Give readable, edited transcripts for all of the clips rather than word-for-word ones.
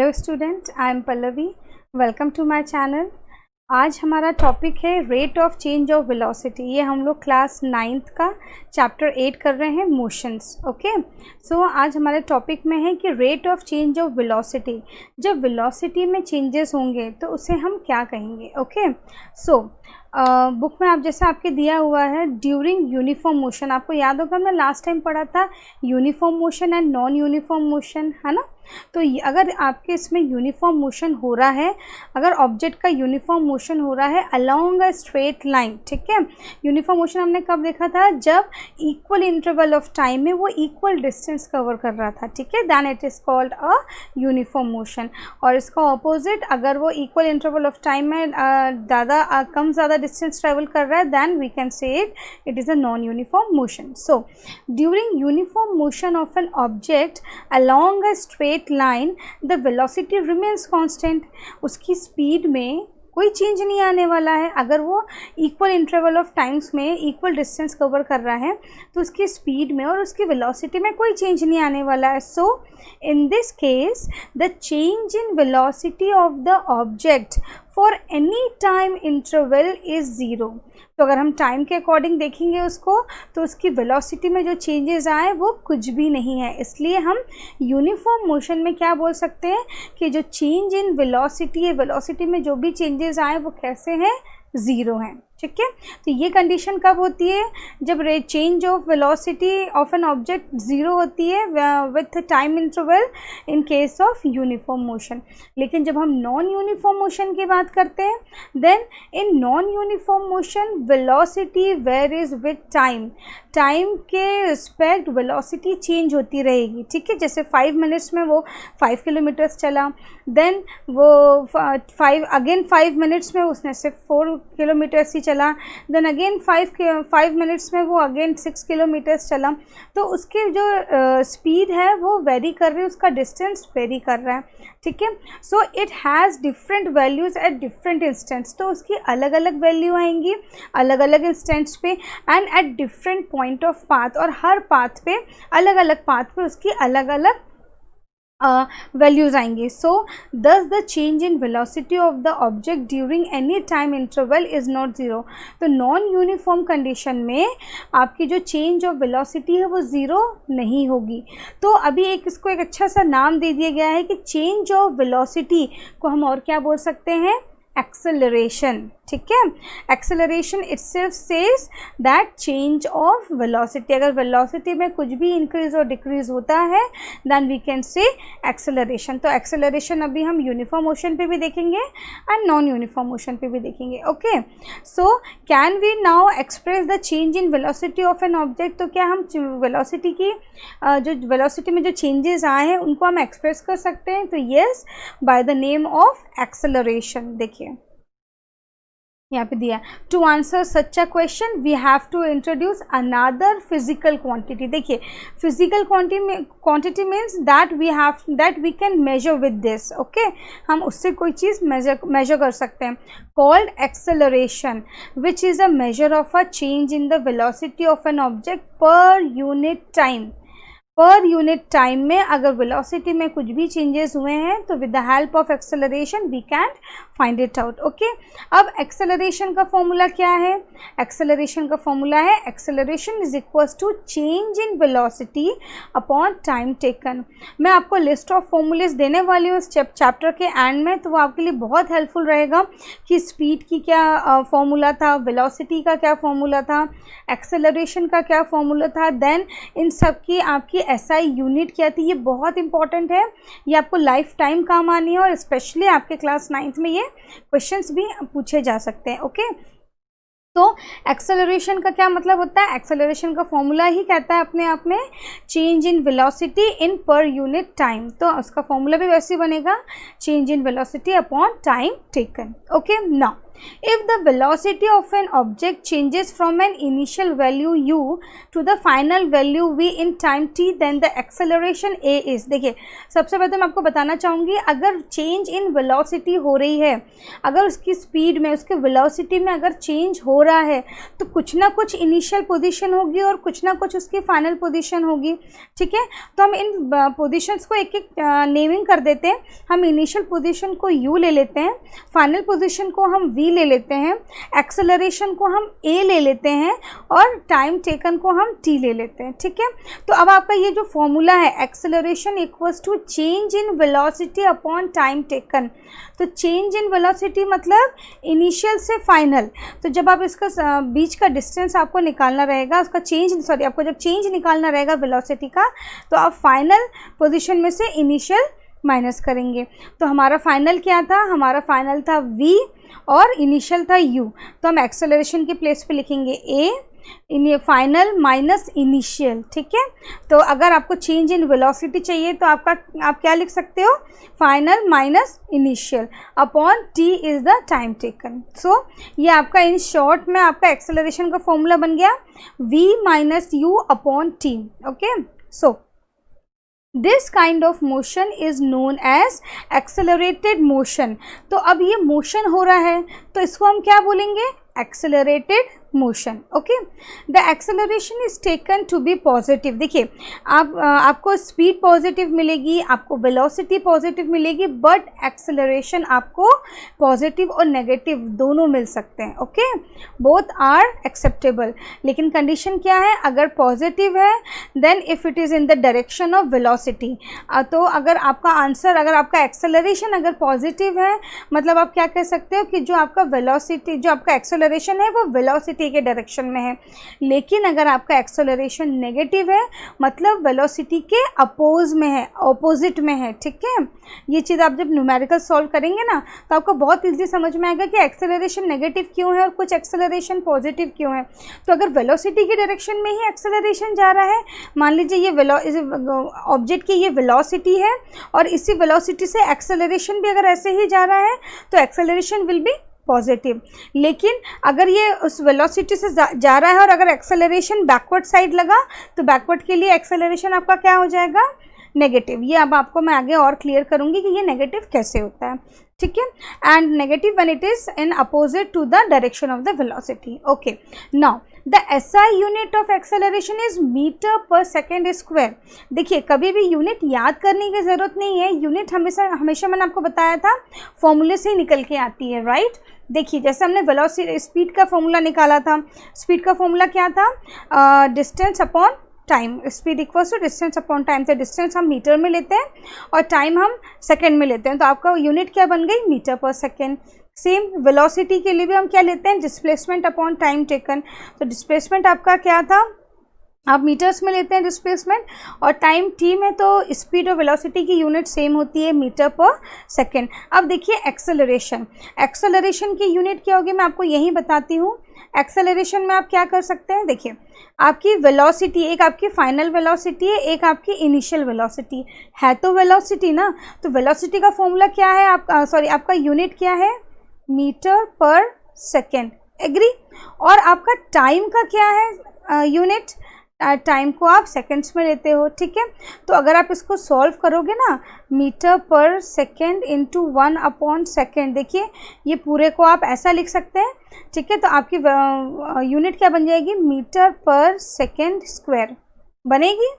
Hello student, I am Pallavi. Welcome to my channel. आज हमारा topic है rate of change of velocity. ये हम लोग क्लास 9th का चैप्टर 8 कर रहे हैं, मोशंस। ओके, सो आज हमारे टॉपिक में है कि rate of change of velocity. जब वेलोसिटी में चेंजेस होंगे तो उसे हम क्या कहेंगे। ओके, सो बुक में आप जैसे आपके दिया हुआ है ड्यूरिंग यूनिफॉर्म मोशन। आपको याद होगा हमने लास्ट टाइम पढ़ा था uniform motion and non uniform motion, है ना। तो अगर आपके इसमें यूनिफॉर्म मोशन हो रहा है, अगर ऑब्जेक्ट का यूनिफॉर्म मोशन हो रहा है अलोंग अ स्ट्रेट लाइन, ठीक है। यूनिफॉर्म मोशन हमने कब देखा था? जब इक्वल इंटरवल ऑफ टाइम में वो इक्वल डिस्टेंस कवर कर रहा था, ठीक है, then it is called a uniform motion. और इसका ऑपोजिट, अगर वो इक्वल इंटरवल ऑफ टाइम में ज़्यादा डिस्टेंस ट्रेवल कर रहा है, then we can say it is a non uniform motion. So during uniform motion of an object along a straight line the velocity remains constant. उसकी speed में कोई change नहीं आने वाला है। अगर वो इक्वल इंटरवल ऑफ टाइम्स में इक्वल डिस्टेंस कवर कर रहा है तो उसकी स्पीड में और उसकी वेलोसिटी में कोई चेंज नहीं आने वाला है। So in this case the change in velocity of the object for any time interval is zero. तो अगर हम टाइम के अकॉर्डिंग देखेंगे उसको, तो उसकी वेलोसिटी में जो चेंजेस आए वो कुछ भी नहीं है। इसलिए हम यूनिफॉर्म मोशन में क्या बोल सकते हैं कि जो चेंज इन वेलोसिटी है, वेलोसिटी में जो भी चेंजेस आए वो कैसे हैं? ज़ीरो हैं, ठीक है। तो ये कंडीशन कब होती है? जब change of velocity of an object zero होती है with time interval in case of uniform motion. लेकिन जब हम नॉन यूनिफॉर्म मोशन की बात करते हैं, then in non uniform motion velocity varies with time. Time के रिस्पेक्ट वेलोसिटी चेंज होती रहेगी, ठीक है। जैसे 5 मिनट्स में वो 5 किलोमीटर्स चला, देन वो 5 मिनट्स में उसने सिर्फ 4 किलोमीटर्स ही चला, देन अगेन 5 मिनट्स में वो अगेन 6 किलोमीटर्स चला। तो उसकी जो स्पीड है वो वेरी कर रही है, उसका डिस्टेंस वेरी कर रहा है, ठीक है। So it has different values at different instants. तो उसकी अलग अलग वैल्यू आएंगी अलग अलग इंस्टेंट्स पे and at different point of path. और हर पाथ पे, अलग अलग पाथ पे उसकी अलग अलग वैल्यूज़ आएंगी। सो दस the change in velocity of the object during any time interval is not zero. तो नॉन यूनिफॉर्म कंडीशन में आपकी जो चेंज ऑफ वेलोसिटी है वो ज़ीरो नहीं होगी। तो अभी इसको एक अच्छा सा नाम दे दिया गया है कि चेंज ऑफ वेलोसिटी को हम और क्या बोल सकते हैं? एक्सेलरेशन, ठीक है। Acceleration itself says that change of velocity. अगर वेलोसिटी में कुछ भी इंक्रीज और डिक्रीज होता है then we can say acceleration. तो एक्सेलरेशन अभी हम यूनिफॉर्म मोशन पे भी देखेंगे एंड नॉन यूनिफॉर्म मोशन पे भी देखेंगे। Okay, so can we now express the change in velocity of an object. तो क्या हम वेलोसिटी की जो वेलोसिटी में जो चेंजेस आए हैं उनको हम एक्सप्रेस कर सकते हैं? तो yes, by the name of acceleration. देखिए यहाँ पे दिया, to answer such a question we have to introduce another physical quantity. देखिए physical quantity means that we can measure with this. Okay, हम उससे कोई चीज़ मेजर कर सकते हैं, called acceleration, which is a measure of a change in the velocity of an object per unit time. Per unit time में अगर velocity में कुछ भी चेंजेस हुए हैं तो with the help of acceleration we can find it out. Okay, अब acceleration का फॉर्मूला क्या है? एक्सेलरेशन का फॉर्मूला है acceleration is equals to change in velocity upon time taken. मैं आपको लिस्ट ऑफ फॉर्मूलेस देने वाली हूँ इस चैप्टर के एंड में, तो वो आपके लिए बहुत हेल्पफुल रहेगा कि स्पीड की क्या फॉर्मूला था, वेलोसिटी का क्या फॉर्मूला था, एक्सेलरेशन का क्या फॉर्मूला था, देन इन सब की आपकी SI यूनिट क्या थी। ये बहुत इंपॉर्टेंट है, ये आपको लाइफ टाइम काम आनी है और स्पेशली आपके क्लास 9th में ये क्वेश्चंस भी पूछे जा सकते हैं। ओके, तो एक्सेलरेशन का क्या मतलब होता है? एक्सेलरेशन का फॉर्मूला ही कहता है अपने आप में चेंज इन वेलोसिटी इन पर यूनिट टाइम। तो उसका फॉर्मूला भी वैसे ही बनेगा, change in velocity upon time taken. Okay, now if the velocity of an object changes from an initial value u to the final value v in time t then the acceleration a is. देखिए सबसे पहले मैं आपको बताना चाहूँगी, अगर change in velocity हो रही है, अगर उसकी स्पीड में, उसके वेलोसिटी में अगर चेंज हो रहा है तो कुछ ना कुछ इनिशियल पोजीशन होगी और कुछ ना कुछ उसकी फाइनल पोजीशन होगी। ठीक है, तो हम इन पोजीशंस को एक एक नेमिंग कर देते हैं। हम इनिशियल पोजीशन को u ले लेते हैं, फाइनल पोजीशन को हम v ले लेते हैं, एक्सेलरेशन को हम a ले लेते हैं और टाइम टेकन को हम t ले लेते हैं। ठीक है, तो अब आपका ये जो फॉर्मूला है acceleration equals to change in velocity upon time taken. तो चेंज इन वेलोसिटी मतलब इनिशियल से फाइनल, तो जब आप इसका बीच का डिस्टेंस आपको निकालना रहेगा, उसका आपको जब चेंज निकालना रहेगा वेलोसिटी का, तो आप फाइनल पोजीशन में से इनिशियल माइनस करेंगे। तो हमारा फाइनल क्या था, हमारा फाइनल था v और इनिशियल था u, तो हम एक्सेलरेशन के प्लेस पे लिखेंगे a, फाइनल माइनस इनिशियल। ठीक है, तो अगर आपको चेंज इन वेलोसिटी चाहिए तो आप क्या लिख सकते हो, final minus initial upon t is the time taken. So ये आपका इन शॉर्ट में आपका एक्सेलरेशन का फॉर्मूला बन गया v minus u upon t। Okay, so this kind of motion is known as accelerated motion. तो अब ये मोशन हो रहा है तो इसको हम क्या बोलेंगे, accelerated motion. Okay, the acceleration is taken to be positive. देखिए आपको स्पीड पॉजिटिव मिलेगी, आपको वेलोसिटी पॉजिटिव मिलेगी, बट एक्सेलरेशन आपको पॉजिटिव और नेगेटिव दोनों मिल सकते हैं। ओके, बोथ आर एक्सेप्टेबल, लेकिन कंडीशन क्या है, अगर पॉजिटिव है then if it is in the direction of velocity. तो अगर आपका आंसर, अगर आपका एक्सेलरेशन अगर पॉजिटिव है, मतलब आप क्या कह सकते हो कि जो आपका वेलोसिटी, जो आपका एक्सेलरेशन है वो वेलोसिटी के डायरेक्शन में है। लेकिन अगर आपका एक्सेलरेशन नेगेटिव है मतलब वेलोसिटी के अपोज में है, ऑपोजिट में है। ठीक है, ये चीज़ आप जब न्यूमेरिकल सॉल्व करेंगे ना तो आपको बहुत इजीली समझ में आएगा कि एक्सेलरेशन नेगेटिव क्यों है और कुछ एक्सेलरेशन पॉजिटिव क्यों है। तो अगर वेलोसिटी के डायरेक्शन में ही एक्सेलरेशन जा रहा है, मान लीजिए ये ऑब्जेक्ट की ये वेलोसिटी है और इसी वेलोसिटी से एक्सेलरेशन भी अगर ऐसे ही जा रहा है तो एक्सेलरेशन विल बी पॉजिटिव। लेकिन अगर ये उस वेलोसिटी से जा रहा है और अगर एक्सेलरेशन बैकवर्ड साइड लगा तो बैकवर्ड के लिए एक्सेलरेशन आपका क्या हो जाएगा, नेगेटिव। ये अब आपको मैं आगे और क्लियर करूँगी कि ये नेगेटिव कैसे होता है। ठीक है, and negative when it is in opposite to the direction of the velocity. Okay, now the SI unit of acceleration is metre per second square. देखिए कभी भी यूनिट याद करने की ज़रूरत नहीं है, यूनिट हमेशा मैंने आपको बताया था फॉर्मूले से ही निकल के आती है, राइट। देखिए जैसे हमने वेलोसिटी स्पीड का फॉर्मूला निकाला था, स्पीड का फॉर्मूला क्या था, distance upon time, speed equals to distance upon time. तो डिस्टेंस हम मीटर में लेते हैं और टाइम हम सेकंड में लेते हैं, तो आपका यूनिट क्या बन गई, मीटर पर सेकंड। सेम वेलोसिटी के लिए भी हम क्या लेते हैं, डिस्प्लेसमेंट अपॉन टाइम टेकन। तो डिस्प्लेसमेंट आपका क्या था, आप मीटर्स में लेते हैं डिस्प्लेसमेंट, और टाइम टी में तो स्पीड और वेलोसिटी की यूनिट सेम होती है, मीटर पर सेकेंड। अब देखिए एक्सेलरेशन, एक्सेलरेशन की यूनिट क्या होगी मैं आपको यही बताती हूँ। एक्सेलरेशन में आप क्या कर सकते हैं, देखिए आपकी वेलोसिटी, एक आपकी फाइनल वेलोसिटी है, एक आपकी इनिशियल वेलोसिटी है, तो वेलोसिटी ना, तो वेलोसिटी का फॉर्मूला क्या है, आपका यूनिट क्या है, मीटर पर सेकेंड, एग्री। और आपका टाइम का क्या है यूनिट, टाइम को आप सेकंड्स में लेते हो। ठीक है, तो अगर आप इसको सॉल्व करोगे ना, metre per second into 1 upon second, देखिए ये पूरे को आप ऐसा लिख सकते हैं। ठीक है, तो आपकी यूनिट क्या बन जाएगी, मीटर पर सेकेंड स्क्वायर बनेगी,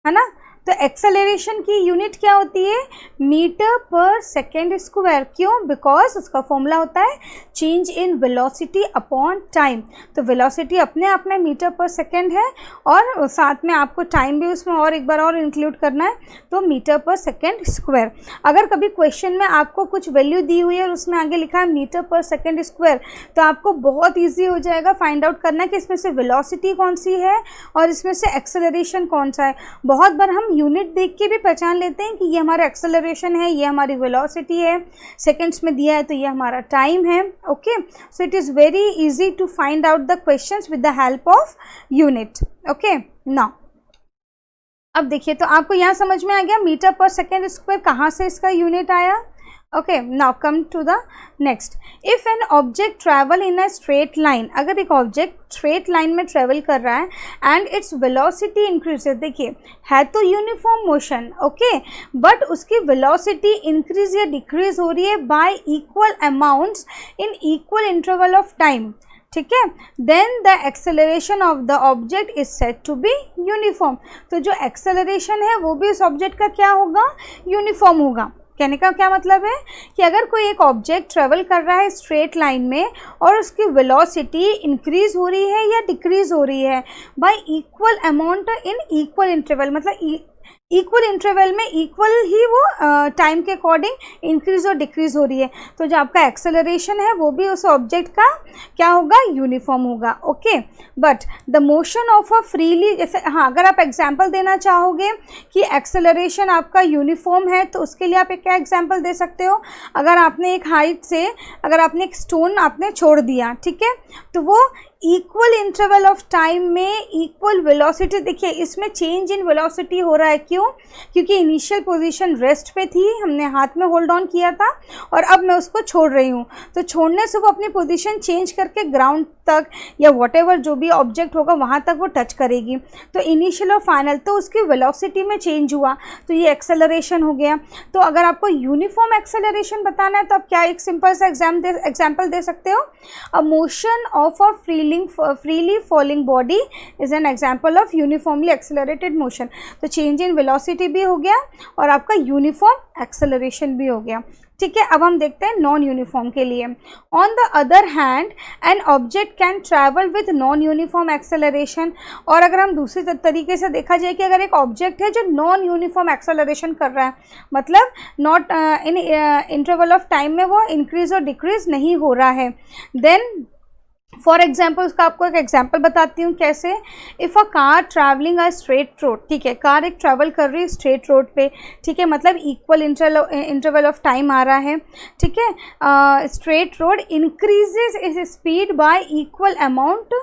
है ना। तो एक्सेलरेशन की यूनिट क्या होती है, मीटर पर सेकेंड स्क्वायर। क्यों, बिकॉज उसका फॉर्मूला होता है change in velocity upon time. तो वेलोसिटी अपने आप में मीटर पर सेकेंड है और साथ में आपको टाइम भी उसमें और एक बार और इंक्लूड करना है, तो मीटर पर सेकेंड स्क्वायर। अगर कभी क्वेश्चन में आपको कुछ वैल्यू दी हुई है और उसमें आगे लिखा है मीटर पर सेकेंड स्क्वायर, तो आपको बहुत ईजी हो जाएगा फाइंड आउट करना कि इसमें से वेलोसिटी कौन सी है और इसमें से एक्सेलरेशन कौन सा है। बहुत बार हम यूनिट देख के भी पहचान लेते हैं कि ये हमारा एक्सेलरेशन है, ये हमारी वेलोसिटी है, सेकंड्स में दिया है तो ये हमारा टाइम है। Okay, so it is very easy to find out the questions with the help of unit. Okay, now अब देखिए, तो आपको यहाँ समझ में आ गया मीटर पर सेकेंड स्क्वायर कहाँ से इसका यूनिट आया, okay, now come to the next. If an object travel in a straight line, अगर एक ऑब्जेक्ट स्ट्रेट लाइन में ट्रेवल कर रहा है एंड इट्स वेलोसिटी इंक्रीजेस, देखिए है तो यूनिफॉर्म मोशन, ओके, बट उसकी वेलोसिटी इंक्रीज या डिक्रीज हो रही है by equal amounts in equal interval of time, ठीक है, then the acceleration of the object is said to be uniform. तो जो एक्सेलरेशन है वो भी उस ऑब्जेक्ट का क्या होगा, यूनिफॉर्म होगा. कहने का क्या मतलब है कि अगर कोई एक ऑब्जेक्ट ट्रेवल कर रहा है स्ट्रेट लाइन में और उसकी वेलोसिटी इंक्रीज हो रही है या डिक्रीज हो रही है by equal amount in equal interval, मतलब इक्वल इंटरवल में इक्वल ही वो टाइम के अकॉर्डिंग इंक्रीज और डिक्रीज हो रही है, तो जो आपका एक्सेलरेशन है वो भी उस ऑब्जेक्ट का क्या होगा, यूनिफॉर्म होगा. Okay, but the motion of a freely, जैसे हाँ अगर आप एग्जांपल देना चाहोगे कि एक्सेलरेशन आपका यूनिफॉर्म है तो उसके लिए आप एक क्या एग्जांपल दे सकते हो. अगर आपने एक हाइट से अगर आपने एक स्टोन आपने छोड़ दिया, ठीक है, तो वो इक्वल इंटरवल ऑफ टाइम में इक्वल वेलोसिटी, देखिए इसमें चेंज इन वेलोसिटी हो रहा है, क्यों, क्योंकि इनिशियल पोजीशन रेस्ट पे थी, हमने हाथ में होल्ड ऑन किया था और अब मैं उसको छोड़ रही हूँ, तो छोड़ने से वो अपनी पोजीशन चेंज करके ग्राउंड तक या व्हाटएवर जो भी ऑब्जेक्ट होगा वहाँ तक वो टच करेगी, तो इनिशियल और फाइनल तो उसकी वेलोसिटी में चेंज हुआ, तो ये एक्सेलरेशन हो गया. तो अगर आपको यूनिफॉर्म एक्सेलरेशन बताना है तो आप क्या एक सिंपल सा एग्जाम्पल दे सकते हो, a motion of a freely falling body is an example of uniformly accelerated motion. तो चेंज इन वेलोसिटी भी हो गया और आपका यूनिफॉर्म एक्सेलरेशन भी हो गया, ठीक है. अब हम देखते हैं नॉन यूनिफॉर्म के लिए. On the other hand an object can travel with non uniform acceleration, और अगर हम दूसरी तरीके से देखा जाए कि अगर एक ऑब्जेक्ट है जो नॉन यूनिफॉर्म एक्सेलरेशन कर रहा है, मतलब not in interval of time में वो इंक्रीज और डिक्रीज नहीं हो रहा है, देन फॉर एग्जाम्पल उसका आपको एक एग्जाम्पल बताती हूँ कैसे. If a car travelling a straight road, ठीक है, कार एक ट्रैवल कर रही है स्ट्रेट रोड पे, ठीक है, मतलब इक्वल इंटरवल ऑफ टाइम आ रहा है, ठीक है, straight road increases is speed bye equal amount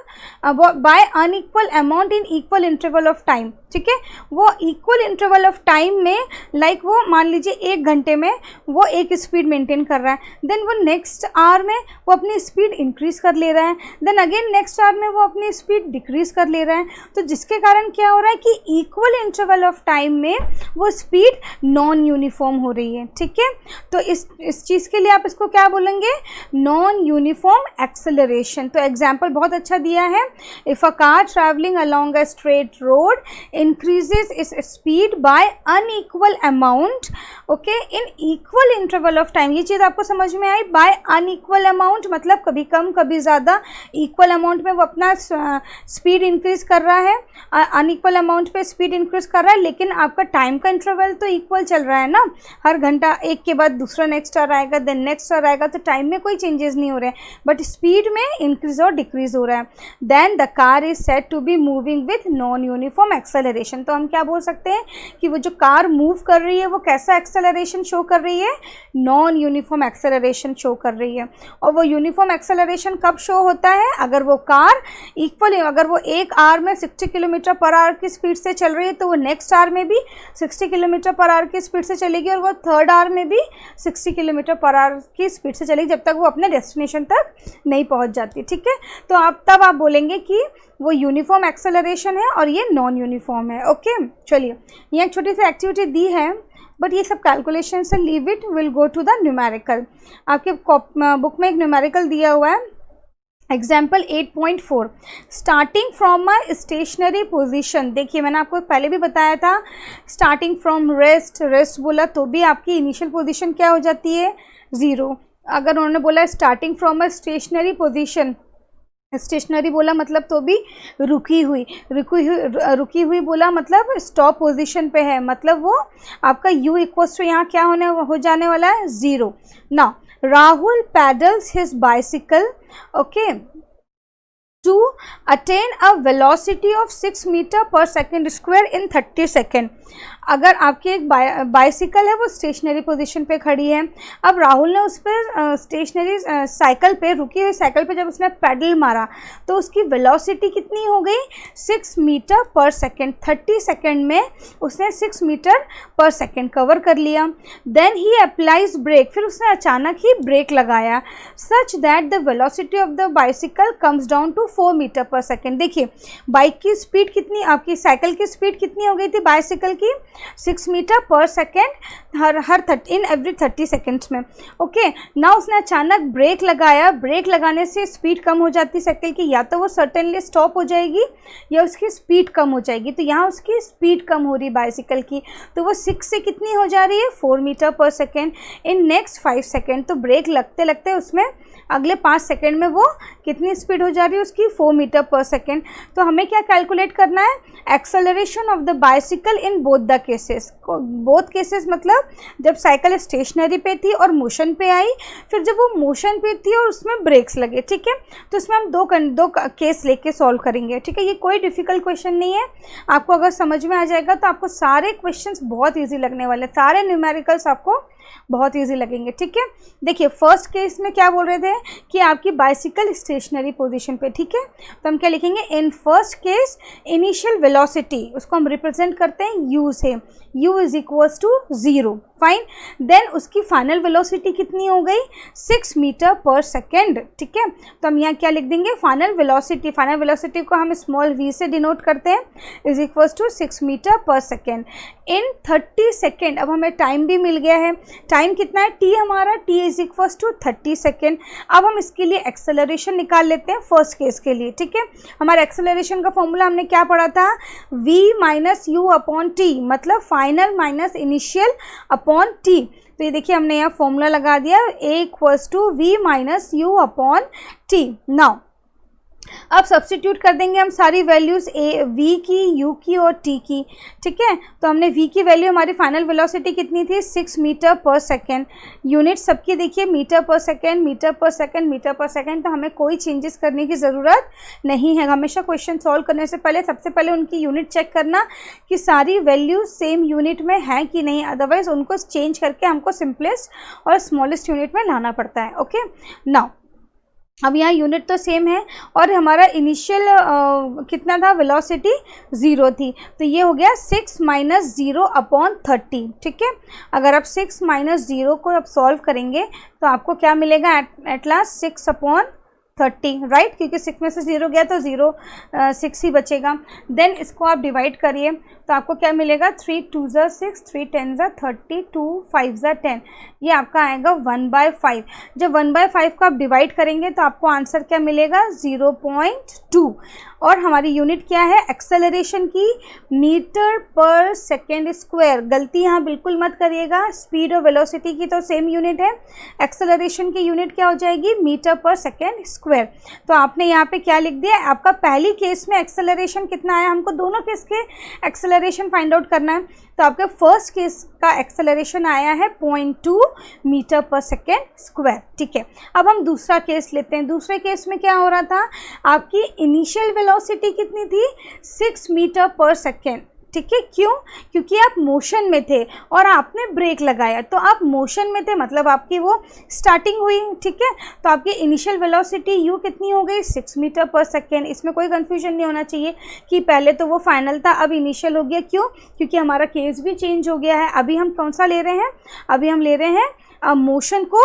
by unequal amount in equal interval of time, ठीक है, वो इक्वल इंटरवल ऑफ टाइम में लाइक वो मान लीजिए 1 घंटे में वो एक स्पीड मेंटेन कर रहा है, देन वो नेक्स्ट आवर में वो अपनी स्पीड इंक्रीज कर ले रहा है, देन अगेन नेक्स्ट आवर में वो अपनी स्पीड डिक्रीज कर ले रहा है, तो जिसके कारण क्या हो रहा है कि इक्वल इंटरवल ऑफ टाइम में वो स्पीड नॉन यूनिफॉर्म हो रही है, ठीक है. तो इस चीज़ के लिए आप इसको क्या बोलेंगे, नॉन यूनिफॉर्म एक्सेलरेशन. तो एग्जाम्पल बहुत अच्छा दिया है, if a car travelling along a straight road increases its speed by unequal amount, okay, in equal interval of time. ये चीज़ आपको समझ में आई. by unequal amount मतलब कभी कम कभी ज़्यादा, equal amount में वो अपना स्पीड इंक्रीज कर रहा है, अनइक्वल अमाउंट पे स्पीड इंक्रीज कर रहा है, लेकिन आपका टाइम का इंटरवल तो इक्वल चल रहा है ना, हर घंटा एक के बाद दूसरा नेक्स्ट आवर आएगा, देन नेक्स्ट आवर आएगा, तो टाइम में कोई चेंजेस नहीं हो रहे हैं, बट स्पीड में इंक्रीज और डिक्रीज हो रहा है. Then the car is said to be moving with non uniform acceleration. तो हम क्या बोल सकते हैं कि वो जो कार मूव कर रही है वो कैसा एक्सेलरेशन शो कर रही है, नॉन यूनिफॉर्म एक्सेलरेशन शो कर रही है. और वो यूनिफॉर्म एक्सेलरेशन कब शो होता है, अगर वो कार इक्वल, अगर वो एक आवर में 60 किलोमीटर पर आवर की स्पीड से चल रही है तो वो नेक्स्ट आवर में भी 60 किलोमीटर पर आवर की स्पीड से चलेगी, और वो थर्ड आवर में भी 60 किलोमीटर पर आवर की स्पीड से चलेगी, जब तक वो अपने डेस्टिनेशन तक नहीं पहुंच जाती, ठीक है. तो तब आप बोलेंगे कि वो यूनिफॉर्म एक्सेलरेशन है और ये नॉन यूनिफॉर्म है. ओके, चलिए ये एक छोटी सी एक्टिविटी दी है, बट ये सब कैलकुलेशन से leave it, will go to the numerical. आपके बुक में एक न्यूमेरिकल दिया हुआ है, example 8.4, starting from a stationary position. देखिए मैंने आपको पहले भी बताया था, स्टार्टिंग फ्रॉम रेस्ट बोला तो भी आपकी इनिशियल पोजीशन क्या हो जाती है, 0. अगर उन्होंने बोला starting from a stationary position, stationary बोला मतलब तो भी रुकी हुई बोला मतलब स्टॉप पोजीशन पे है, मतलब वो आपका u इक्वल्स टू यहाँ क्या हो जाने वाला है, 0. Now Rahul pedals his bicycle, okay, to attain a velocity of 6 metre per second square in 30 second. अगर आपकी एक बाइसिकल है वो स्टेशनरी पोजीशन पे खड़ी है, अब राहुल ने उस पर स्टेशनरी साइकिल पे, रुकी हुई साइकिल पे जब उसने पैडल मारा तो उसकी वेलोसिटी कितनी हो गई 6 मीटर पर सेकेंड। 30 सेकेंड में उसने 6 मीटर पर सेकेंड कवर कर लिया। देन ही अप्लाइज ब्रेक, फिर उसने अचानक ही ब्रेक लगाया such that the velocity of the bicycle comes down to 4 metre per second. देखिए बाइक की स्पीड कितनी, आपकी साइकिल की स्पीड कितनी हो गई थी बाइसिकल की 6 metre per second in every 30 seconds में। ओके, ना उसने अचानक ब्रेक लगाया, ब्रेक लगाने से स्पीड कम हो जाती साइकिल की, या तो वो सर्टेनली स्टॉप हो जाएगी या उसकी स्पीड कम हो जाएगी। तो यहाँ उसकी स्पीड कम हो रही बाइसिकल की, तो वो 6 से कितनी हो जा रही है 4 metre per second in next 5 second. तो ब्रेक लगते लगते उसमें अगले 5 सेकेंड में वो कितनी स्पीड हो जा रही है उसकी 4 मीटर पर सेकेंड। तो हमें क्या कैलकुलेट करना है, acceleration of the bicycle in both the cases. Both cases मतलब जब साइकिल स्टेशनरी पे थी और मोशन पे आई, फिर जब वो मोशन पे थी और उसमें ब्रेक्स लगे। ठीक है, तो इसमें हम दो केस लेके सॉल्व करेंगे। ठीक है, ये कोई डिफिकल्ट क्वेश्चन नहीं है, आपको अगर समझ में आ जाएगा तो आपको सारे क्वेश्चंस बहुत ईजी लगने वाले, सारे न्यूमेरिकल्स आपको बहुत इजी लगेंगे। ठीक है, देखिए फर्स्ट केस में क्या बोल रहे थे कि आपकी बाइसिकल स्टेशनरी पोजीशन पे। ठीक है, तो हम क्या लिखेंगे, in first case initial velocity, उसको हम रिप्रेजेंट करते हैं u से, u is equals to 0। Fine, then उसकी फाइनल वेलोसिटी कितनी हो गई 6 मीटर पर सेकेंड। ठीक है, तो हम यहाँ क्या लिख देंगे, फाइनल वेलोसिटी को हम स्मॉल v से डिनोट करते हैं, is equals to 6 metre per second in 30 second. अब हमें टाइम भी मिल गया है, टाइम कितना है t हमारा, t is equals to 30 second. अब हम इसके लिए एक्सेलरेशन निकाल लेते हैं फर्स्ट केस के लिए। ठीक है, हमारा एक्सेलरेशन का फॉर्मूला हमने क्या पढ़ा था, v minus u upon t, मतलब final minus initial upon t. तो ये देखिए हमने यहाँ फॉर्मूला लगा दिया, a equals to v minus u upon t. Now अब सब्स्टिट्यूट कर देंगे हम सारी वैल्यूज़ v की, u की और t की। ठीक है, तो हमने v की वैल्यू, हमारी फाइनल वेलोसिटी कितनी थी 6 मीटर पर सेकेंड। यूनिट सबकी देखिए metre per second, metre per second, metre per second. तो हमें कोई चेंजेस करने की ज़रूरत नहीं है। हमेशा क्वेश्चन सॉल्व करने से पहले सबसे पहले उनकी यूनिट चेक करना कि सारी वैल्यूज सेम यूनिट में है कि नहीं, अदरवाइज उनको चेंज करके हमको सिंपलेस्ट और स्मॉलेस्ट यूनिट में लाना पड़ता है। ओके, नाउ अब यहाँ यूनिट तो सेम है और हमारा इनिशियल कितना था, वेलोसिटी 0 थी, तो ये हो गया 6 माइनस 0 अपॉन 30। ठीक है, अगर आप 6 माइनस 0 को अब सॉल्व करेंगे तो आपको क्या मिलेगा, एट लास्ट 6 अपॉन 30, राइट, क्योंकि 6 में से 0 गया तो 6 ही बचेगा। देन इसको आप डिवाइड करिए तो आपको क्या मिलेगा, 3 2 ज़ा 6, 3 10 ज़ा 30, 2 5 ज़ा 10, ये आपका आएगा 1/5। जब 1/5 को आप डिवाइड करेंगे तो आपको आंसर क्या मिलेगा 0.2। और हमारी यूनिट क्या है एक्सेलरेशन की, मीटर पर सेकेंड स्क्वायर। गलती यहाँ बिल्कुल मत करिएगा, स्पीड और वेलोसिटी की तो सेम यूनिट है, एक्सेलरेशन की यूनिट क्या हो जाएगी मीटर पर सेकेंड स्क्वायर। तो आपने यहाँ पे क्या लिख दिया, आपका पहली केस में एक्सेलरेशन कितना आया, हमको दोनों केस के एक्सेलरेशन फाइंड आउट करना है। तो आपके फर्स्ट केस का एक्सेलरेशन आया है 0.2 मीटर पर सेकेंड स्क्वायर। ठीक है, अब हम दूसरा केस लेते हैं। दूसरे केस में क्या हो रहा था, आपकी इनिशियल वेलोसिटी कितनी थी 6 मीटर पर सेकेंड। ठीक है, क्यों, क्योंकि आप मोशन में थे और आपने ब्रेक लगाया, तो आप मोशन में थे मतलब आपकी वो स्टार्टिंग हुई। ठीक है, तो आपकी इनिशियल वेलोसिटी u कितनी हो गई 6 मीटर पर सेकेंड। इसमें कोई कंफ्यूजन नहीं होना चाहिए कि पहले तो वो फाइनल था अब इनिशियल हो गया, क्यों, क्योंकि हमारा केस भी चेंज हो गया है। अभी हम कौन सा ले रहे हैं, अभी हम ले रहे हैं मोशन को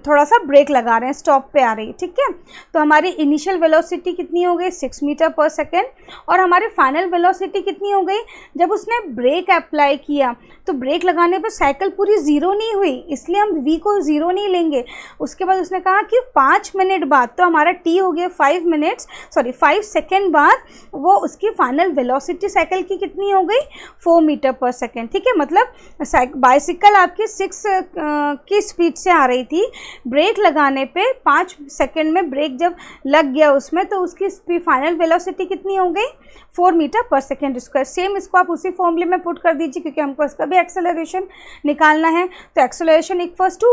थोड़ा सा ब्रेक लगा रहे हैं, स्टॉप पे आ रही है। ठीक है, तो हमारी इनिशियल वेलोसिटी कितनी हो गई 6 मीटर पर सेकेंड और हमारी फाइनल वेलोसिटी कितनी हो गई, जब उसने ब्रेक अप्लाई किया तो ब्रेक लगाने पर साइकिल पूरी 0 नहीं हुई, इसलिए हम v को 0 नहीं लेंगे। उसके बाद उसने कहा कि 5 मिनट बाद, तो हमारा t हो गया 5 सेकेंड बाद वो उसकी फाइनल वेलोसिटी साइकिल की कितनी हो गई 4 मीटर पर सेकेंड। ठीक है, मतलब बाइसिकल आपकी 6 की स्पीड से आ रही थी। ब्रेक लगाने पे 5 सेकंड में ब्रेक जब लग गया उसमें, तो उसकी स्पीड फाइनल वेलोसिटी कितनी हो गई, 4 metre per second square. Same इसको आप उसी फॉर्मूले में पुट कर दीजिए, क्योंकि हमको इसका भी एक्सेलरेशन निकालना है। तो acceleration equals to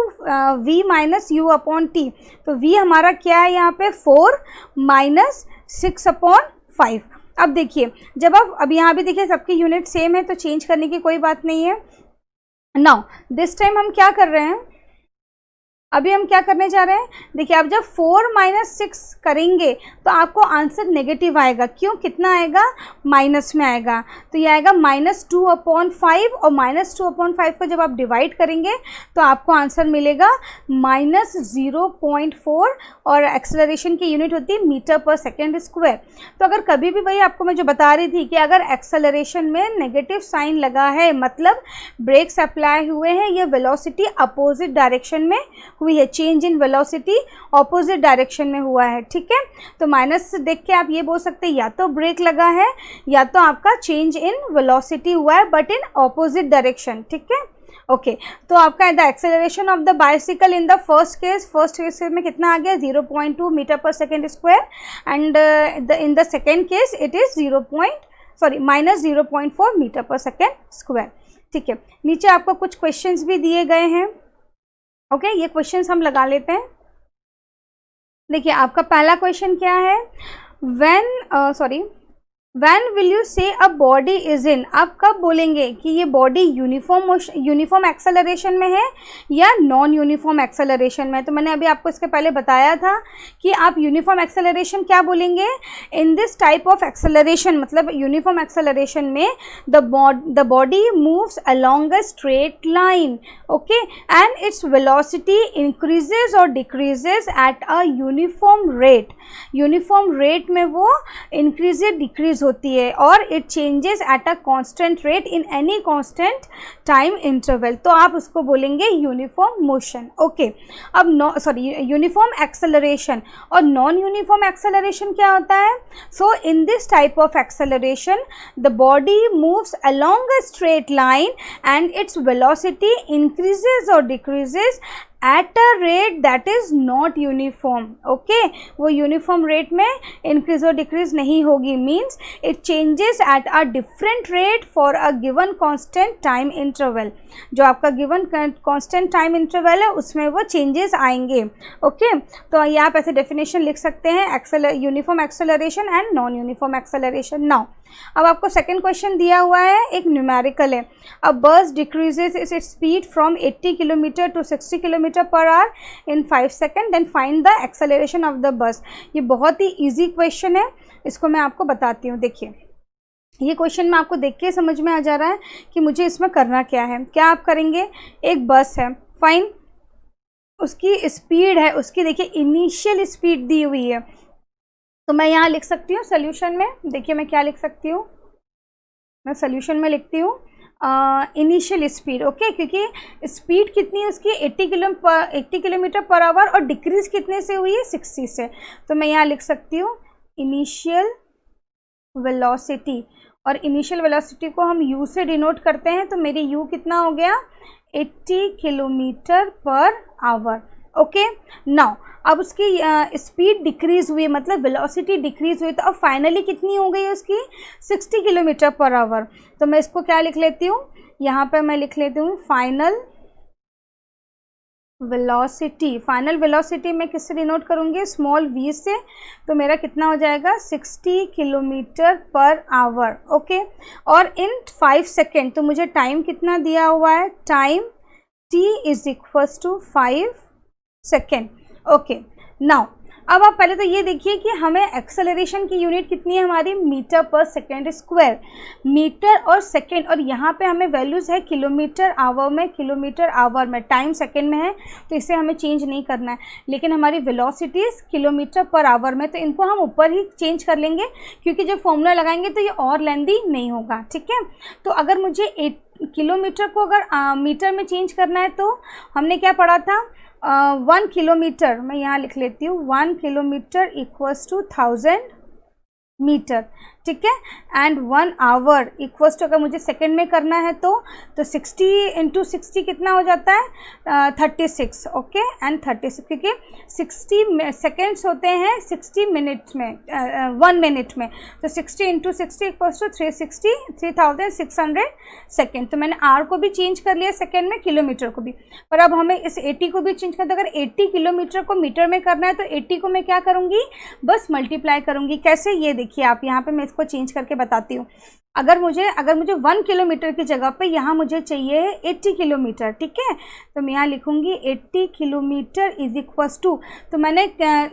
v minus u upon t. तो v हमारा क्या है यहाँ पे, 4 माइनस 6 अपॉन 5। अब देखिए, जब आप अब यहाँ भी देखिए सबकी यूनिट सेम है, तो चेंज करने की कोई बात नहीं है। नाउ दिस टाइम हम क्या कर रहे हैं, अभी हम क्या करने जा रहे हैं, देखिए आप जब 4 माइनस 6 करेंगे तो आपको आंसर नेगेटिव आएगा। क्यों, कितना आएगा, माइनस में आएगा। तो ये आएगा -2 अपॉन 5, और -2 अपॉन 5 को जब आप डिवाइड करेंगे तो आपको आंसर मिलेगा -0.4, और एक्सेलरेशन की यूनिट होती है मीटर पर सेकेंड स्क्वायर। तो अगर कभी भी, वही आपको मैं जो बता रही थी कि अगर एक्सेलरेशन में नेगेटिव साइन लगा है, मतलब ब्रेक्स अप्लाई हुए हैं, ये वेलोसिटी अपोजिट डायरेक्शन में हुई है, change in velocity opposite direction में हुआ है, ठीक है। तो माइनस देख के आप ये बोल सकते हैं या तो ब्रेक लगा है या तो आपका चेंज इन वेलोसिटी हुआ है, बट इन ऑपोजिट डायरेक्शन, ठीक है। ओके, तो आपका the acceleration of the bicycle in the first case में कितना आ गया, 0.2 metre per second square, and in the second case it is -0.4 metre per second square, ठीक है। नीचे आपको कुछ क्वेश्चंस भी दिए गए हैं। ओके, ये क्वेश्चंस हम लगा लेते हैं। देखिए आपका पहला क्वेश्चन क्या है, व्हेन विल यू से अ बॉडी इज इन, आप कब बोलेंगे कि ये बॉडी यूनिफॉर्म एक्सेलरेशन में है या नॉन यूनिफॉर्म एक्सेलरेशन में है। तो मैंने अभी आपको इसके पहले बताया था कि आप यूनिफॉर्म एक्सेलरेशन क्या बोलेंगे, in this type of acceleration, मतलब यूनिफॉर्म एक्सेलरेशन में the body moves along a straight line, okay, and its velocity increases और decreases at a uniform rate. Uniform rate में वो इंक्रीजेज डिक्रीज होती है, और it changes at a constant rate in any constant time interval. तो आप उसको बोलेंगे यूनिफॉर्म मोशन, ओके। अब यूनिफॉर्म एक्सेलरेशन और नॉन यूनिफॉर्म एक्सेलरेशन क्या होता है। So in this type of acceleration the body moves along a straight line and its velocity increases और decreases at a rate that is not uniform, okay. वो uniform rate में increase और decrease नहीं होगी, means it changes at a different rate for a given constant time interval. जो आपका given constant time interval है उसमें वो चेंजेस आएंगे, ओके। तो ये आप ऐसे डेफिनेशन लिख सकते हैं, uniform acceleration and non uniform acceleration. Now अब आपको सेकेंड क्वेश्चन दिया हुआ है, एक न्यूमेरिकल है। A bus decreases its speed from 80 kilometre to 60 kilometre per hour in 5 second, then find the acceleration of the bus. ये बहुत ही इजी क्वेश्चन है, इसको मैं आपको बताती हूँ। देखिए ये क्वेश्चन में आपको देख के समझ में आ जा रहा है कि मुझे इसमें करना क्या है। क्या आप करेंगे, एक बस है, फाइन, उसकी स्पीड है, उसकी देखिए इनिशियल स्पीड दी हुई है। तो मैं यहाँ लिख सकती हूँ सोल्यूशन में, देखिए मैं क्या लिख सकती हूँ, मैं सोल्यूशन में लिखती हूँ इनिशियल स्पीड, ओके, क्योंकि स्पीड कितनी है उसकी 80 किलोमीटर पर आवर, और डिक्रीज कितने से हुई है, 60 से। तो मैं यहाँ लिख सकती हूँ इनिशियल वेलोसिटी, और इनिशियल वेलोसिटी को हम u से डिनोट करते हैं। तो मेरी u कितना हो गया, 80 kilometre per our, okay. Now अब उसकी स्पीड डिक्रीज हुई, मतलब वेलोसिटी डिक्रीज हुई, तो अब फाइनली कितनी हो गई उसकी, 60 किलोमीटर पर आवर। तो मैं इसको क्या लिख लेती हूँ, यहाँ पे मैं लिख लेती हूँ फाइनल वेलोसिटी। फाइनल वेलोसिटी मैं किससे डिनोट करूँगी, स्मॉल v से। तो मेरा कितना हो जाएगा, 60 किलोमीटर पर आवर, ओके। और इन 5 सेकेंड, तो मुझे टाइम कितना दिया हुआ है, time t is equals to 5 second, okay. Now अब आप पहले तो ये देखिए कि हमें एक्सेलरेशन की यूनिट कितनी है हमारी, metre per second square, metre और सेकेंड, और यहाँ पे हमें वैल्यूज़ है किलोमीटर आवर में, किलोमीटर आवर में, टाइम सेकेंड में है, तो इसे हमें चेंज नहीं करना है। लेकिन हमारी वेलोसिटीज़ किलोमीटर पर आवर में, तो इनको हम ऊपर ही चेंज कर लेंगे, क्योंकि जब फॉर्मूला लगाएंगे तो ये और लेंदी नहीं होगा, ठीक है। तो अगर मुझे किलोमीटर को अगर मीटर में चेंज करना है, तो हमने क्या पढ़ा था, 1 किलोमीटर, मैं यहाँ लिख लेती हूँ, 1 किलोमीटर इक्वल्स टू 1000 मीटर, ठीक है। एंड 1 आवर इक्वल्स टू, अगर मुझे सेकेंड में करना है तो 60 इंटू 60 कितना हो जाता है 36, ओके। एंड 36 क्योंकि 60 सेकेंड्स होते हैं 60 मिनट्स में 1 मिनट में, तो 60 इंटू 60 इक्वल्स टू 3600 सेकेंड। तो मैंने आर को भी चेंज कर लिया सेकेंड में, किलोमीटर को भी, पर अब हमें इस 80 को भी चेंज करना है। अगर 80 किलोमीटर को मीटर में करना है तो 80 को मैं क्या करूँगी, बस मल्टीप्लाई करूँगी। कैसे, ये देखिए आप, यहाँ पे मैं इसको चेंज करके बताती हूँ। अगर मुझे 1 किलोमीटर की जगह पे यहाँ मुझे चाहिए 80 किलोमीटर, ठीक है, तो मैं यहाँ लिखूँगी 80 किलोमीटर इज इक्वल्स टू, तो मैंने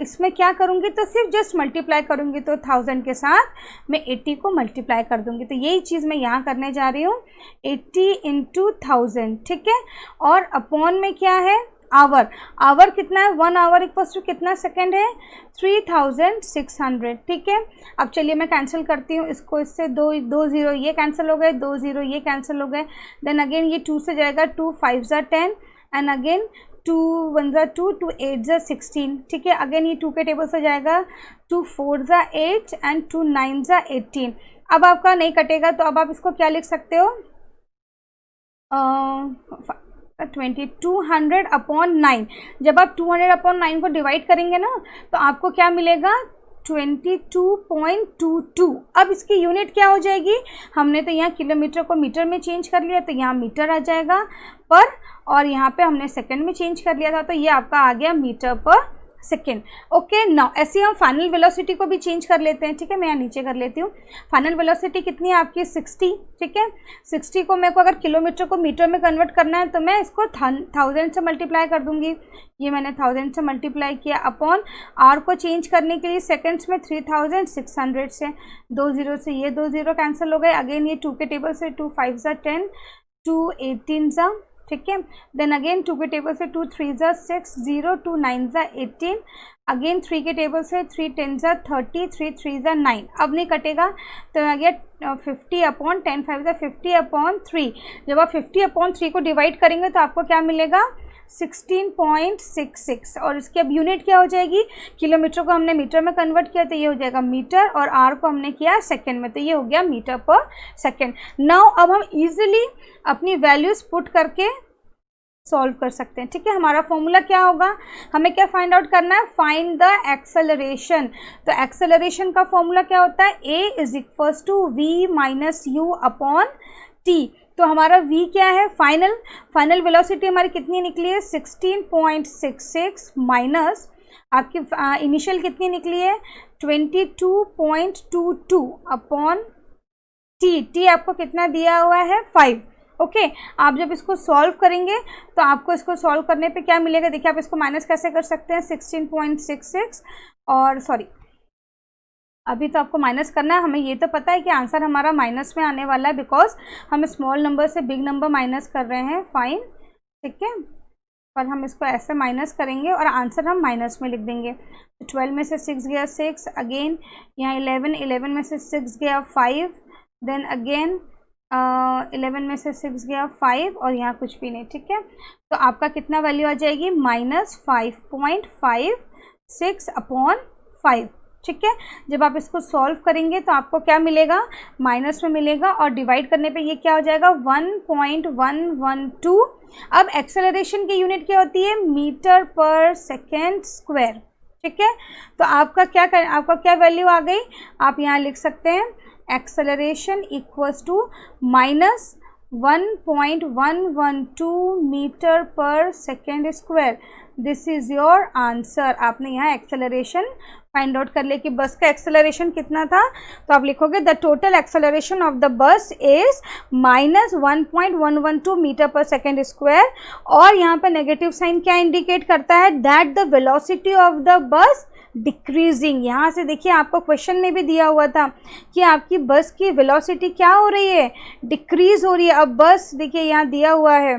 इसमें क्या करूँगी, तो सिर्फ जस्ट मल्टीप्लाई करूँगी, तो 1000 के साथ मैं 80 को मल्टीप्लाई कर दूँगी। तो यही चीज़ मैं यहाँ करने जा रही हूँ, 80 इंटू 1000, ठीक है। और अपॉन में क्या है, आवर, आवर कितना है, 1 आवर इक्वल्स टू कितना सेकेंड है, 3600, ठीक है। अब चलिए मैं कैंसिल करती हूँ इसको, इससे 2 0 ये कैंसिल हो गए, 2 0 ये कैंसिल हो गए। देन अगेन ये 2 से जाएगा, 2 5 ज़ा 10 एंड अगेन 2 1 ज़ा 2, 2 8 ज़ा 16, ठीक है। अगेन ये 2 के टेबल से जाएगा, 2 4 ज़ा 8 एंड 2 9 ज़ा 18। अब आपका नहीं कटेगा, तो अब आप इसको क्या लिख सकते हो, 200 अपॉन 9। जब आप 200 अपॉन 9 को डिवाइड करेंगे ना, तो आपको क्या मिलेगा, 22.22। अब इसकी यूनिट क्या हो जाएगी, हमने तो यहाँ किलोमीटर को मीटर में चेंज कर लिया, तो यहाँ मीटर आ जाएगा पर, और यहाँ पे हमने सेकंड में चेंज कर लिया था, तो ये आपका आ गया metre per second, okay. Now ऐसे हम फाइनल वेलोसिटी को भी चेंज कर लेते हैं, ठीक है। मैं यहाँ नीचे कर लेती हूँ। फाइनल वेलोसिटी कितनी है आपकी, 60, ठीक है। 60 को मेरे को अगर किलोमीटर को मीटर में कन्वर्ट करना है, तो मैं इसको 1000 से मल्टीप्लाई कर दूंगी। ये मैंने 1000 से मल्टीप्लाई किया, अपॉन आर को चेंज करने के लिए सेकेंड्स में 3600 से, 2 0 से ये 2 0 कैंसिल हो गए। अगेन ये 2 के टेबल से 2 5 ज़ा 10, 2 18 ज़ा, ठीक है। देन अगेन 2 के टेबल से 2 3 ज़ा 6 0, 2 9 ज़ा 18, अगेन 3 के टेबल से 3 10 ज़ा 30, 3 3 ज़ा 9। अब नहीं कटेगा, तो आ गया 50 अपॉन 10 5 ज़ा 50 अपॉन 3। जब आप 50 अपॉन 3 को डिवाइड करेंगे तो आपको क्या मिलेगा, 16.66। और इसकी अब यूनिट क्या हो जाएगी, किलोमीटर को हमने मीटर में कन्वर्ट किया, तो ये हो जाएगा मीटर, और आर को हमने किया सेकेंड में, तो ये हो गया मीटर पर सेकेंड। नाउ अब हम इजीली अपनी वैल्यूज़ पुट करके सॉल्व कर सकते हैं, ठीक है। हमारा फॉर्मूला क्या होगा, हमें क्या फाइंड आउट करना है, फाइंड द एक्सेलरेशन। तो एक्सेलरेशन का फॉर्मूला क्या होता है, a is equals to v minus u upon t। तो हमारा v क्या है, फाइनल वेलोसिटी हमारी कितनी निकली है, 16.66 माइनस आपकी इनिशियल कितनी निकली है, 22.22 अपॉन t आपको कितना दिया हुआ है, 5, ओके। आप जब इसको सॉल्व करेंगे तो आपको इसको सॉल्व करने पे क्या मिलेगा, देखिए आप इसको माइनस कैसे कर सकते हैं, 16.66, और सॉरी अभी तो आपको माइनस करना है। हमें ये तो पता है कि आंसर हमारा माइनस में आने वाला है, बिकॉज हम स्मॉल नंबर से बिग नंबर माइनस कर रहे हैं, फाइन, ठीक है। पर हम इसको ऐसे माइनस करेंगे और आंसर हम माइनस में लिख देंगे। तो 12 में से 6 गया 6, अगेन यहाँ 11 में से 6 गया 5, देन अगेन 11 में से 6 गया 5, और यहाँ कुछ भी नहीं, ठीक है। तो आपका कितना वैल्यू आ जाएगी, -5.56 अपॉन 5, ठीक है। जब आप इसको सॉल्व करेंगे तो आपको क्या मिलेगा, माइनस में मिलेगा, और डिवाइड करने पे ये क्या हो जाएगा, 1.112। अब एक्सेलरेशन की यूनिट क्या होती है, मीटर पर सेकेंड स्क्वायर, ठीक है। तो आपका क्या वैल्यू आ गई, आप यहाँ लिख सकते हैं acceleration equals to minus 1.112 metre per second square. This is your answer. आपने यहाँ एक्सेलरेशन फाइंड आउट कर लिया कि बस का एक्सेलरेशन कितना था, तो आप लिखोगे the total acceleration of the bus is -1.112 metre per second square, और यहाँ पर नेगेटिव साइन क्या इंडिकेट करता है, that the velocity of the bus decreasing. यहाँ से देखिए आपको क्वेश्चन में भी दिया हुआ था कि आपकी बस की वेलोसिटी क्या हो रही है, डिक्रीज हो रही है। अब बस देखिए यहाँ दिया हुआ है,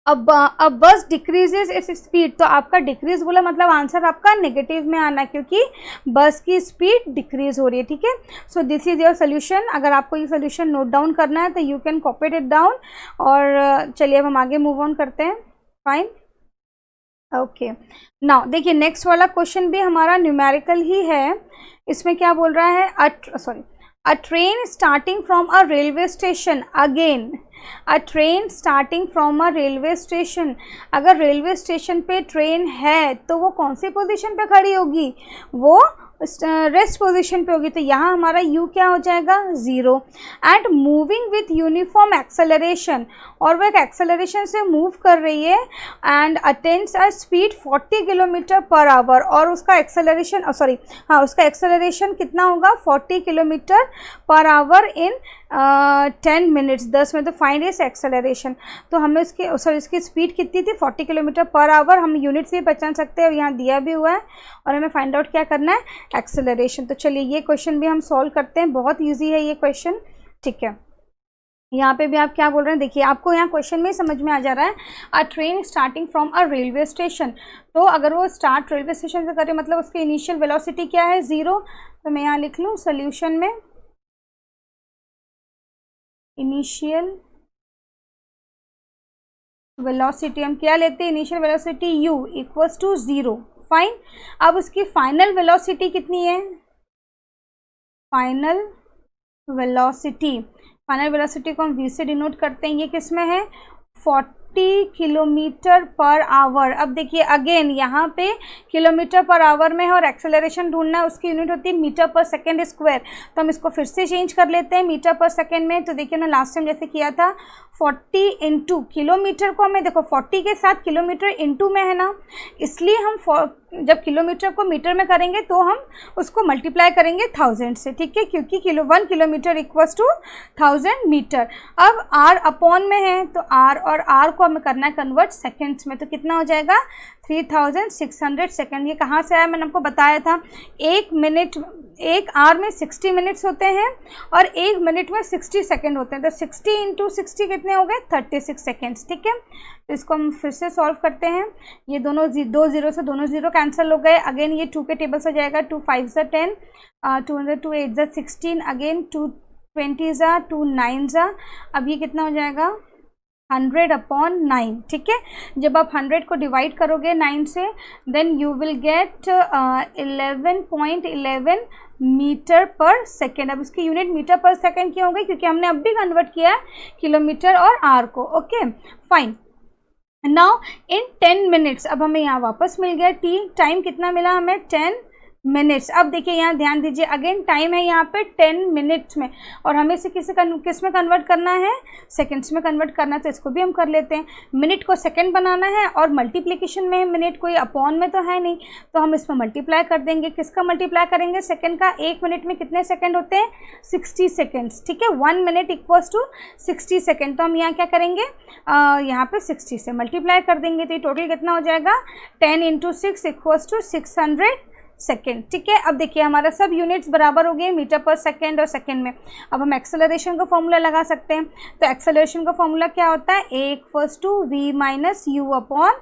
अब बस डिक्रीजेज इट्स स्पीड, तो आपका डिक्रीज बोला मतलब आंसर आपका नेगेटिव में आना, क्योंकि बस की स्पीड डिक्रीज हो रही है, ठीक है। So this is your solution. अगर आपको ये सोल्यूशन नोट डाउन करना है तो you can copy it down. और चलिए अब हम आगे मूव ऑन करते हैं, फाइन। ओके, नाउ देखिए नेक्स्ट वाला क्वेश्चन भी हमारा न्यूमेरिकल ही है। इसमें क्या बोल रहा है, अ train starting from a railway station, again a train starting from a railway station. अगर रेलवे स्टेशन पे ट्रेन है तो वो कौन सी पोजीशन पे खड़ी होगी, वो रेस्ट पोजीशन पे होगी। तो यहाँ हमारा u क्या हो जाएगा, 0। And moving with uniform acceleration, और वो एक एक्सेलरेशन से मूव कर रही है, and attains a speed 40 kilometre per our, और उसका एक्सेलरेशन उसका एक्सेलरेशन कितना होगा, 40 किलोमीटर पर आवर इन 10 मिनट्स, 10 में। तो फाइंड इस एक्सेलरेशन, तो हमें इसकी स्पीड कितनी थी, 40 किलोमीटर पर आवर। हम यूनिट से पहचान सकते हैं और यहाँ दिया भी हुआ है, और हमें फाइंड आउट क्या करना है, एक्सेलरेशन। तो चलिए ये क्वेश्चन भी हम सॉल्व करते हैं, बहुत ईजी है ये क्वेश्चन, ठीक है। यहाँ पे भी आप क्या बोल रहे हैं, देखिए आपको यहाँ क्वेश्चन में समझ में आ जा रहा है, अ train starting from a railway station. तो अगर वो स्टार्ट रेलवे स्टेशन से करे मतलब उसकी इनिशियल वेलोसिटी क्या है, 0। तो मैं यहाँ लिख लूँ सोल्यूशन में, इनिशियल वेलोसिटी हम क्या लेते हैं, initial velocity u equals to 0, fine. अब उसकी फाइनल वेलोसिटी कितनी है, फाइनल वेलोसिटी को हम v से डिनोट करते हैं, ये किस में है, 40 किलोमीटर पर आवर। अब देखिए अगेन यहाँ पे किलोमीटर पर आवर में है और एक्सेलरेशन ढूंढना है, उसकी यूनिट होती है मीटर पर सेकेंड स्क्वायर। तो हम इसको फिर से चेंज कर लेते हैं मीटर पर सेकेंड में। तो देखिए ना लास्ट टाइम जैसे किया था, 40 इंटू किलोमीटर को हमें देखो 40 के साथ किलोमीटर इंटू में है ना, इसलिए हम जब किलोमीटर को मीटर में करेंगे तो हम उसको मल्टीप्लाई करेंगे 1000 से, ठीक है, क्योंकि 1 किलोमीटर इक्वल्स टू 1000 मीटर। अब r अपॉन में है तो r और r को हमें करना है कन्वर्ट सेकेंड्स में, तो कितना हो जाएगा 3600 सेकेंड। ये कहाँ से आया, मैंने आपको बताया था, एक आवर में 60 मिनट्स होते हैं और 1 मिनट में 60 सेकेंड होते हैं। तो 60 इंटू 60 कितने हो गए, 36 सेकेंड्स, ठीक है। तो इसको हम फिर से सॉल्व करते हैं, ये दोनों 2 0 से दोनों 0 कैंसिल हो गए। अगेन ये 2 के टेबल से जाएगा, 2 5 ज़ा 10, 2 8 ज़ा 16, अगेन 2 20 ज़ा 2 9 ज़ा। अब ये कितना हो जाएगा, 100 अपॉन 9, ठीक है। जब आप 100 को डिवाइड करोगे 9 से, then you will get 11.11 metre per second. अब इसकी यूनिट मीटर पर सेकेंड क्यों हो गई, क्योंकि हमने अब भी कन्वर्ट किया है किलोमीटर और आर को, okay fine. Now in 10 minutes, अब हमें यहाँ वापस मिल गया टाइम कितना मिला हमें, 10 मिनट्स। अब देखिए यहाँ ध्यान दीजिए, अगेन टाइम है यहाँ पे 10 मिनट्स में, और हमें से किस में कन्वर्ट करना है, सेकंड्स में कन्वर्ट करना है। तो इसको भी हम कर लेते हैं, मिनट को सेकंड बनाना है और मल्टीप्लिकेशन में मिनट, कोई अपॉन में तो है नहीं, तो हम इसमें मल्टीप्लाई कर देंगे। किसका मल्टीप्लाई करेंगे, सेकंड का। 1 मिनट में कितने सेकंड होते हैं, 60 सेकेंड्स, ठीक है। 1 मिनट इक्वल्स टू 60 सेकेंड। तो हम यहाँ क्या करेंगे, यहाँ पे 60 से मल्टीप्लाई कर देंगे, तो ये टोटल कितना हो जाएगा, 10 इंटू 6 इक्वल्स टू 600 सेकेंड, ठीक है। अब देखिए हमारा सब यूनिट्स बराबर हो गए मीटर पर सेकेंड और सेकेंड में। अब हम एक्सेलरेशन का फॉर्मूला लगा सकते हैं। तो एक्सेलरेशन का फॉर्मूला क्या होता है, a equals to v minus u upon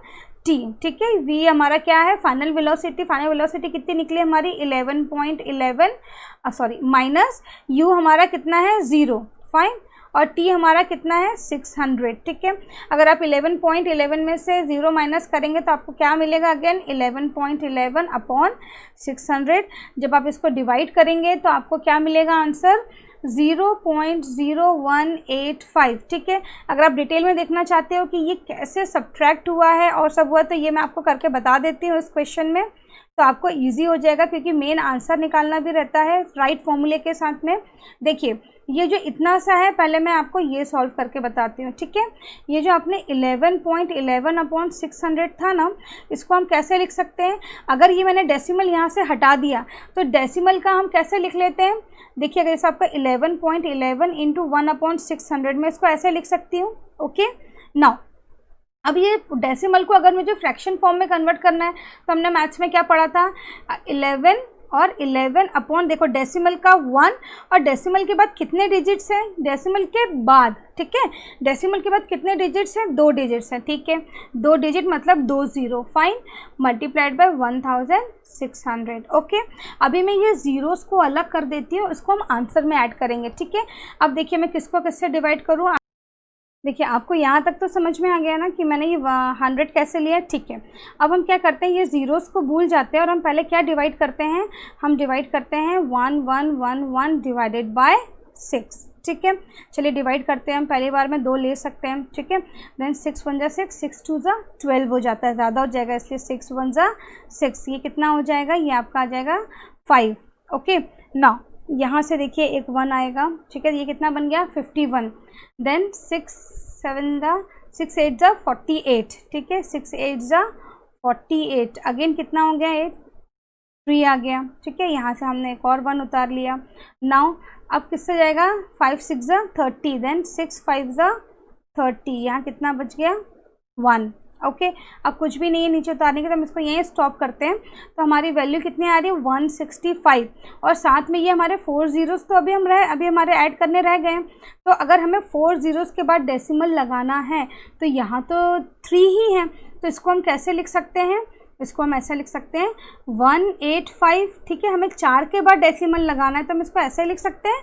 t, ठीक है। v हमारा क्या है, फाइनल वेलोसिटी कितनी निकली हमारी, 11.11 माइनस u हमारा कितना है, 0, फाइन, और t हमारा कितना है, 600, ठीक है। अगर आप 11.11 में से 0 माइनस करेंगे तो आपको क्या मिलेगा, अगेन 11.11 अपॉन 600। जब आप इसको डिवाइड करेंगे तो आपको क्या मिलेगा आंसर, 0.0185, ठीक है। अगर आप डिटेल में देखना चाहते हो कि ये कैसे सब्ट्रैक्ट हुआ है और सब हुआ, तो ये मैं आपको करके बता देती हूँ इस क्वेश्चन में, तो आपको इजी हो जाएगा, क्योंकि मेन आंसर निकालना भी रहता है राइट फॉर्मूले के साथ में। देखिए ये जो इतना सा है, पहले मैं आपको ये सॉल्व करके बताती हूँ, ठीक है। ये जो आपने 11.11 अपॉन 600 था ना, इसको हम कैसे लिख सकते हैं, अगर ये मैंने डेसिमल यहाँ से हटा दिया तो डेसिमल का हम कैसे लिख लेते हैं। देखिए अगर जैसे आपका 11.11 इंटू 1 अपॉन 600 में इसको ऐसे लिख सकती हूँ, ओके। नाउ अब ये डेसिमल को अगर मुझे फ्रैक्शन फॉर्म में कन्वर्ट करना है, तो हमने मैथ्स में क्या पढ़ा था, 11 और 11 अपॉन, देखो डेसिमल का 1, और डेसिमल के बाद कितने डिजिट्स हैं, डेसिमल के बाद, ठीक है, डेसिमल के बाद कितने डिजिट्स हैं, 2 डिजिट्स हैं, ठीक है। 2 डिजिट मतलब 2 0, फाइन, मल्टीप्लाइड बाय 1600, ओके। अभी मैं ये ज़ीरोस को अलग कर देती हूँ, इसको हम आंसर में ऐड करेंगे, ठीक है। अब देखिए मैं किसको किससे डिवाइड करूँ, देखिए आपको यहाँ तक तो समझ में आ गया ना कि मैंने ये 100 कैसे लिया, ठीक है। अब हम क्या करते हैं, ये ज़ीरोज़ को भूल जाते हैं और हम पहले क्या डिवाइड करते हैं, हम डिवाइड करते हैं 1 1 1 1 डिवाइडेड बाय 6, ठीक है। चलिए डिवाइड करते हैं, हम पहली बार में 2 ले सकते हैं, ठीक है। देन 6 1 जा 6, 6 2 जा 12 हो जाता है, ज़्यादा हो जाएगा इसलिए 6 1 जा 6, ये कितना हो जाएगा, ये आपका आ जाएगा 5, ओके। ना यहाँ से देखिए एक 1 आएगा, ठीक है, ये कितना बन गया 51। देन 6 7 जा 6 8 जा 48, ठीक है, 6 8 जा 48, अगेन कितना हो गया 8 3 आ गया, ठीक है। यहाँ से हमने एक और 1 उतार लिया। नाउ अब किससे जाएगा, 5 6 जा 30, देन 6 5 जा 30, यहाँ कितना बच गया 1, ओके। अब कुछ भी नहीं है नीचे उतारने के, तो हम इसको यहीं स्टॉप करते हैं। तो हमारी वैल्यू कितनी आ रही है 165, और साथ में ये हमारे 4 ज़ीरोज़ तो अभी हमारे ऐड करने रह गए हैं। तो अगर हमें 4 ज़ीरोज़ के बाद डेसिमल लगाना है तो यहाँ तो 3 ही है, तो इसको हम कैसे लिख सकते हैं, इसको हम ऐसे लिख सकते हैं 185, ठीक है। हमें 4 के बाद डेसिमल लगाना है तो हम इसको ऐसे लिख सकते हैं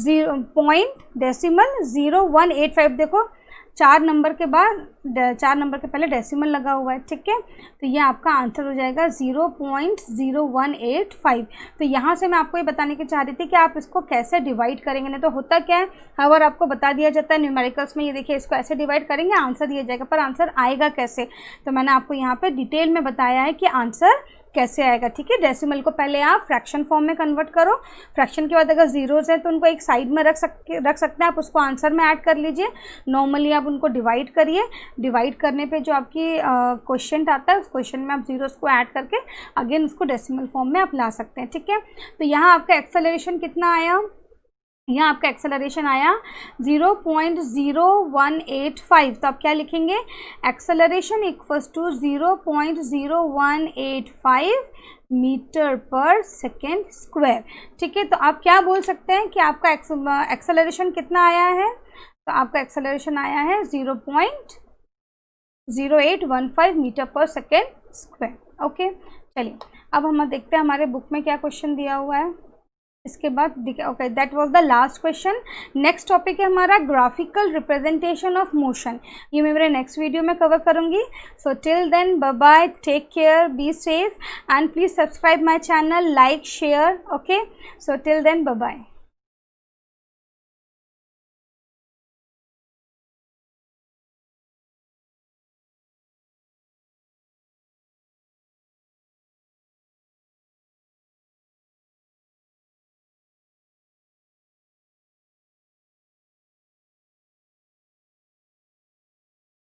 0.0185। देखो 4 नंबर के बाद 4 नंबर के पहले डेसिमल लगा हुआ है, ठीक है। तो ये आपका आंसर हो जाएगा 0.0185। तो यहाँ से मैं आपको ये बताने की चाह रही थी कि आप इसको कैसे डिवाइड करेंगे, नहीं तो होता क्या है, अगर आपको बता दिया जाता है न्यूमेरिकल्स में, ये देखिए इसको ऐसे डिवाइड करेंगे आंसर दिया जाएगा, पर आंसर आएगा कैसे, तो मैंने आपको यहाँ पर डिटेल में बताया है कि आंसर कैसे आएगा, ठीक है। डेसिमल को पहले आप फ्रैक्शन फॉर्म में कन्वर्ट करो, फ्रैक्शन के बाद अगर ज़ीरोज़ है तो उनको एक साइड में रख सकते हैं आप, उसको आंसर में ऐड कर लीजिए। नॉर्मली आप उनको डिवाइड करिए, डिवाइड करने पे जो आपकी क्वेश्चन आता है उस क्वेश्चन में आप ज़ीरोज़ को ऐड करके अगेन उसको डेसिमल फॉर्म में आप ला सकते हैं, ठीक है। तो यहाँ आपका एक्सेलरेशन कितना आया, यहाँ आपका एक्सेलरेशन आया 0.0185। तो आप क्या लिखेंगे, acceleration equals to 0.0185 metre per second square, ठीक है। तो आप क्या बोल सकते हैं कि आपका एक्सेलरेशन कितना आया है, तो आपका एक्सेलरेशन आया है 0.0815 metre per second square, okay. चलिए अब हम देखते हैं हमारे बुक में क्या क्वेश्चन दिया हुआ है। इसके बाद okay, that was the last question. Next topic है हमारा ग्राफिकल रिप्रेजेंटेशन ऑफ मोशन, ये मैं मेरे नेक्स्ट वीडियो में कवर करूंगी। So till then bye bye, take care, be safe and please subscribe my channel, like share, okay. So till then bye bye.